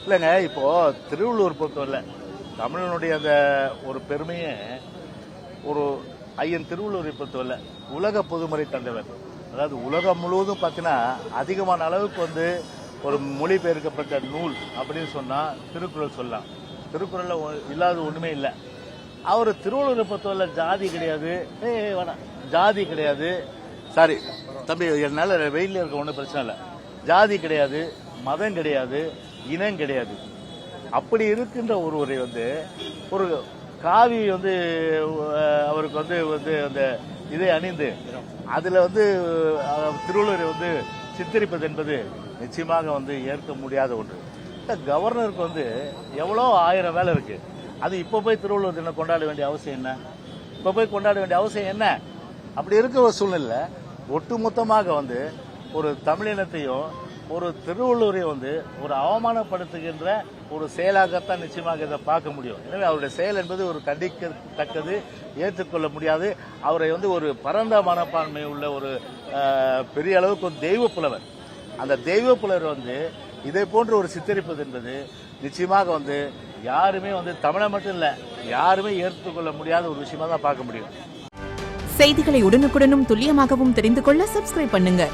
இல்லைங்க, இப்போ திருவள்ளுவர் பொறுத்தவரை தமிழனுடைய அந்த ஒரு பெருமையை ஒரு ஐயன் திருவள்ளுவரை பொறுத்தவரை உலக பொதுமறை தந்தவர். அதாவது உலகம் முழுவதும் பார்த்தீங்கன்னா அதிகமான அளவுக்கு வந்து ஒரு மொழிபெயர்க்கப்பட்ட நூல் அப்படின்னு சொன்னா திருக்குறள் சொல்லலாம். திருக்குறள்ல இல்லாத ஒண்ணுமே இல்லை. அவர் திருவள்ளுவரை பொறுத்தவரை ஜாதி கிடையாது, வேணாம் ஜாதி கிடையாது, சாரி தம்பி என்னால வெயில இருக்க ஒன்றும் பிரச்சனை இல்லை. ஜாதி கிடையாது, மதம் கிடையாது, இனம் கிடையாது. அப்படி இருக்கின்ற ஒருவரை வந்து ஒரு காவி வந்து அவருக்கு வந்து வந்து அந்த இதை அணிந்து அதுல வந்து திருவள்ளுவரை வந்து சித்தரிப்பது என்பது நிச்சயமாக வந்து ஏற்க முடியாத ஒன்று. கவர்னருக்கு வந்து எவ்வளோ 1000 வேலை இருக்கு. அது இப்ப போய் திருவள்ளுவர் தினம் கொண்டாட வேண்டிய அவசியம் என்ன? இப்ப போய் கொண்டாட வேண்டிய அவசியம் என்ன? அப்படி இருக்கிற ஒரு சூழ்நிலை ஒட்டுமொத்தமாக வந்து ஒரு தமிழினத்தையும் ஒரு திருவள்ளுவரையும் வந்து ஒரு அவமானப்படுத்துகின்ற ஒரு செயலாகத்தான் நிச்சயமாக இதை பார்க்க முடியும். எனவே அவருடைய செயல் என்பது ஒரு கண்டிக்கத்தக்கது, ஏற்றுக்கொள்ள முடியாது. அவரை வந்து ஒரு பரந்த மனப்பான்மை உள்ள ஒரு பெரிய அளவுக்கு ஒரு தெய்வ புலவர். அந்த தெய்வ புலவர் வந்து இதை போன்ற ஒரு சித்தரிப்பது என்பது நிச்சயமாக வந்து யாருமே வந்து தமிழை மட்டும் இல்ல யாருமே ஏற்றுக்கொள்ள முடியாத ஒரு விஷயமா தான் பார்க்க முடியும். செய்திகளை உடனுக்குடனும் துல்லியமாகவும் தெரிந்து கொள்ள சப்ஸ்கிரைப் பண்ணுங்க.